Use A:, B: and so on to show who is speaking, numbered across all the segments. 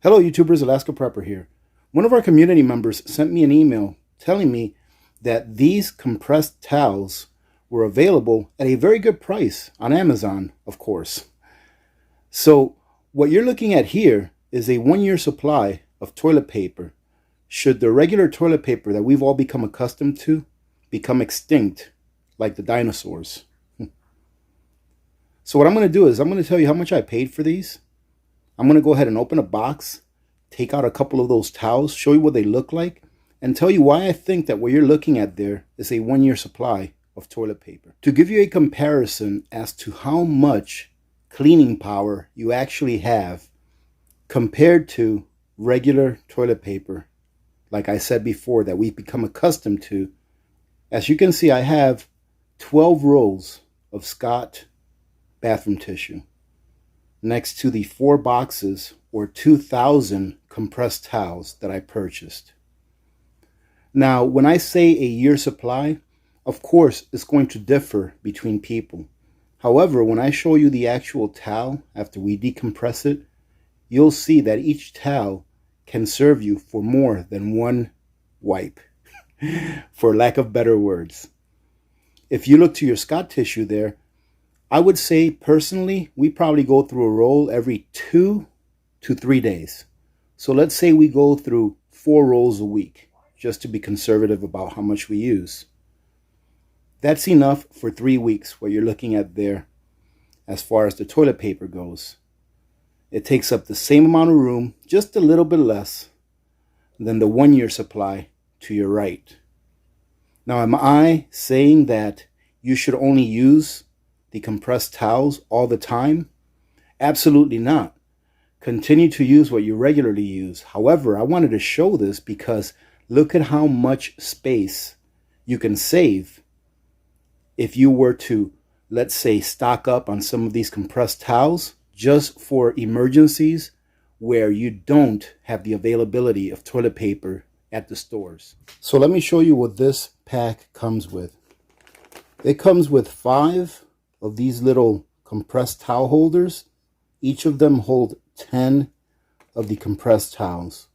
A: Hello YouTubers, Alaska Prepper here. One of our community members sent me an email telling me that these compressed towels were available at a very good price on Amazon, of course. So what you're looking at here is a 1-year supply of toilet paper should the regular toilet paper that we've all become accustomed to become extinct like the dinosaurs. So what I'm going to do is I'm going to tell you how much I paid for these. I'm going to go ahead and open a box, take out a couple of those towels, show you what they look like, and tell you why I think that what you're looking at there is a 1-year supply of toilet paper. To give you a comparison as to how much cleaning power you actually have compared to regular toilet paper, like I said before, that we've become accustomed to, as you can see, I have 12 rolls of Scott bathroom tissue next to the 4 boxes or 2,000 compressed towels that I purchased. Now, when I say a year supply, of course, it's going to differ between people. However, when I show you the actual towel after we decompress it, you'll see that each towel can serve you for more than one wipe, for lack of better words. If you look to your Scott tissue there, I would say personally, we probably go through a roll every 2 to 3 days. So let's say we go through 4 rolls a week, just to be conservative about how much we use. That's enough for 3 weeks, what you're looking at there as far as the toilet paper goes. It takes up the same amount of room, just a little bit less than the 1-year supply to your right. Now, am I saying that you should only use the compressed towels all the time? Absolutely not. Continue to use what you regularly use. However, I wanted to show this because look at how much space you can save if you were to, let's say, stock up on some of these compressed towels just for emergencies where you don't have the availability of toilet paper at the stores. So let me show you what this pack comes with. It comes with 5 of these little compressed towel holders. Each of them hold 10 of the compressed towels.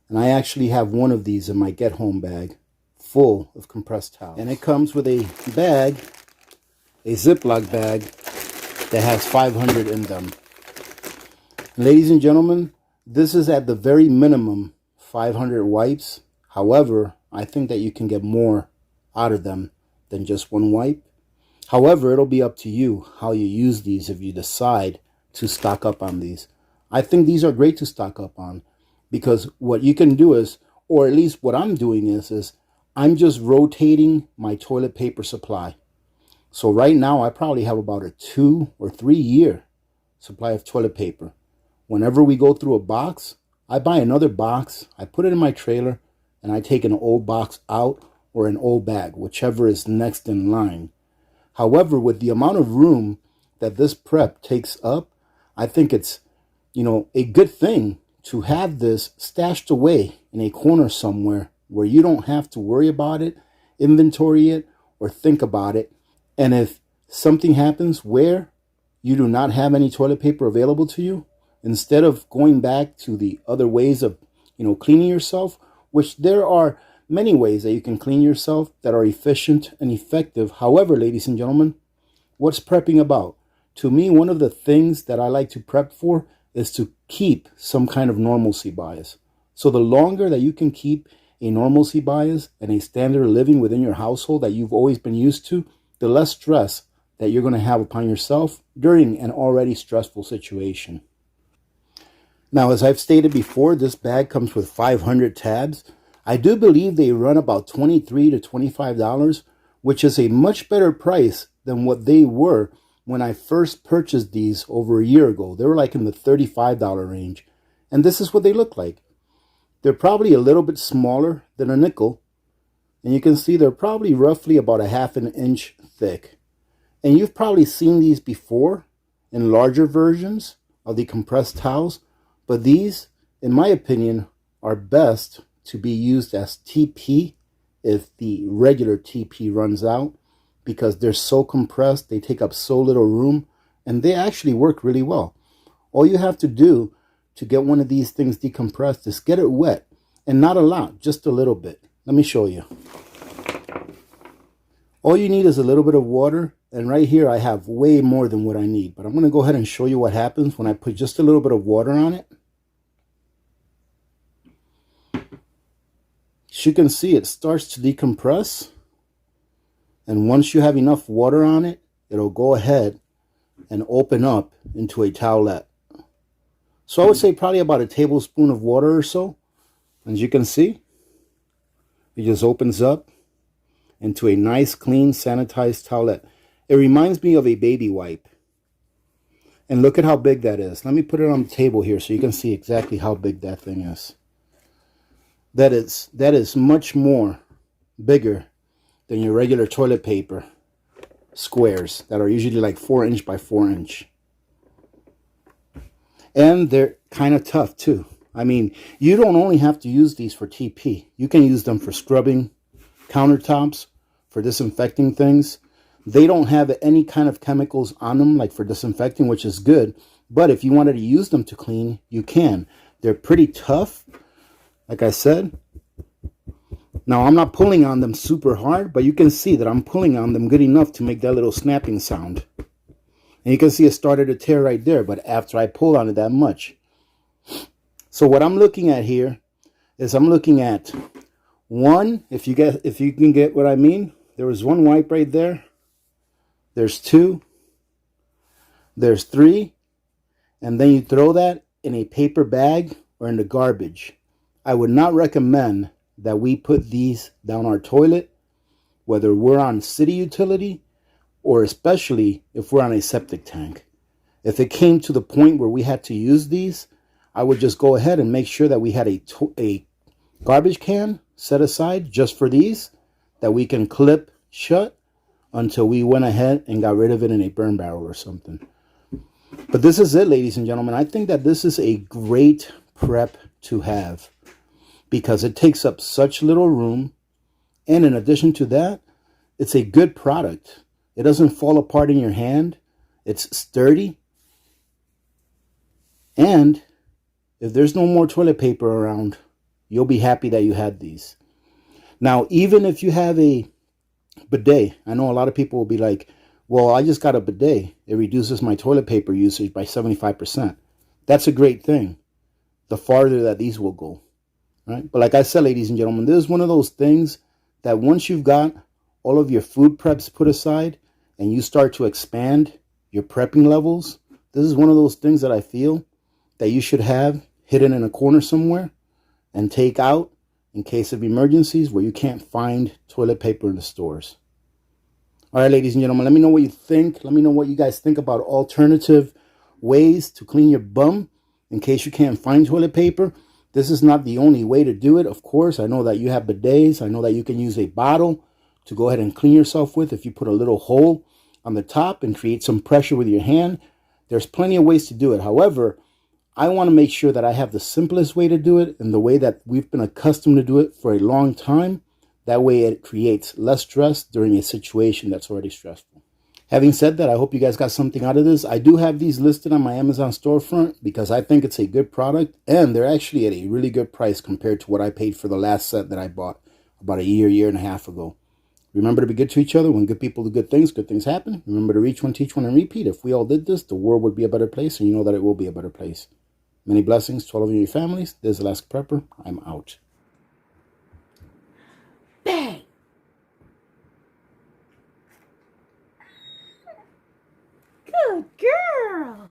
A: And I actually have one of these in my get home bag full of compressed towels. And it comes with a bag, a Ziploc bag that has 500 in them. Ladies and gentlemen, this is at the very minimum 500 wipes. However, I think that you can get more out of them than just one wipe. However, it'll be up to you how you use these if you decide to stock up on these. I think these are great to stock up on because what you can do is, or at least what I'm doing is I'm just rotating my toilet paper supply. So right now I probably have about a 2 or 3 year supply of toilet paper. Whenever we go through a box, I buy another box, I put it in my trailer, and I take an old box out or an old bag, whichever is next in line. However, with the amount of room that this prep takes up, I think it's, a good thing to have this stashed away in a corner somewhere where you don't have to worry about it, inventory it, or think about it. And if something happens where you do not have any toilet paper available to you, instead of going back to the other ways of, cleaning yourself, which there are many ways that you can clean yourself that are efficient and effective. However, ladies and gentlemen, what's prepping about? To me, one of the things that I like to prep for is to keep some kind of normalcy bias. So the longer that you can keep a normalcy bias and a standard of living within your household that you've always been used to, the less stress that you're going to have upon yourself during an already stressful situation. Now, as I've stated before, this bag comes with 500 tabs. I do believe they run about $23 to $25, which is a much better price than what they were when I first purchased these over a year ago. They were like in the $35 range. And this is what they look like. They're probably a little bit smaller than a nickel. And you can see they're probably roughly about a half an inch thick. And you've probably seen these before in larger versions of the compressed towels. But these, in my opinion, are best to be used as TP if the regular TP runs out, because they're so compressed, they take up so little room, and they actually work really well. All you have to do to get one of these things decompressed is get it wet. And not a lot, just a little bit. Let me show you. All you need is a little bit of water. And right here I have way more than what I need. But I'm going to go ahead and show you what happens when I put just a little bit of water on it. As you can see, it starts to decompress. And once you have enough water on it, it'll go ahead and open up into a towelette. So I would say probably about a tablespoon of water or so. As you can see, it just opens up into a nice, clean, sanitized towelette. It reminds me of a baby wipe. And look at how big that is. Let me put it on the table here so you can see exactly how big that thing is. That is much more bigger than your regular toilet paper squares that are usually like 4" by 4". And they're kind of tough too. I mean, you don't only have to use these for TP. You can use them for scrubbing countertops, for disinfecting things. They don't have any kind of chemicals on them, like for disinfecting, which is good. But if you wanted to use them to clean, you can. They're pretty tough, like I said. Now, I'm not pulling on them super hard, but you can see that I'm pulling on them good enough to make that little snapping sound. And you can see it started to tear right there, but after I pull on it that much. So what I'm looking at here is I'm looking at one, if you can get what I mean. There was one wipe right there. There's two. There's three. And then you throw that in a paper bag or in the garbage. I would not recommend that we put these down our toilet, whether we're on city utility or especially if we're on a septic tank. If it came to the point where we had to use these, I would just go ahead and make sure that we had a garbage can set aside just for these that we can clip shut until we went ahead and got rid of it in a burn barrel or something. But this is it, ladies and gentlemen. I think that this is a great prep to have because it takes up such little room. And in addition to that, it's a good product. It doesn't fall apart in your hand. It's sturdy. And if there's no more toilet paper around, you'll be happy that you had these. Now, even if you have a bidet, I know a lot of people will be like, well, I just got a bidet. It reduces my toilet paper usage by 75%. That's a great thing. The farther that these will go. Right? But like I said, ladies and gentlemen, this is one of those things that once you've got all of your food preps put aside and you start to expand your prepping levels, this is one of those things that I feel that you should have hidden in a corner somewhere and take out in case of emergencies where you can't find toilet paper in the stores. All right, ladies and gentlemen, let me know what you think. Let me know what you guys think about alternative ways to clean your bum in case you can't find toilet paper. This is not the only way to do it, of course. I know that you have bidets. I know that you can use a bottle to go ahead and clean yourself with if you put a little hole on the top and create some pressure with your hand. There's plenty of ways to do it. However, I want to make sure that I have the simplest way to do it and the way that we've been accustomed to do it for a long time. That way it creates less stress during a situation that's already stressful. Having said that, I hope you guys got something out of this. I do have these listed on my Amazon storefront because I think it's a good product and they're actually at a really good price compared to what I paid for the last set that I bought about a year and a half ago. Remember to be good to each other. When good people do good things happen. Remember to reach one, teach one, and repeat. If we all did this, the world would be a better place, and you know that it will be a better place. Many blessings to all of you and your families. This is Alaska Prepper. I'm out.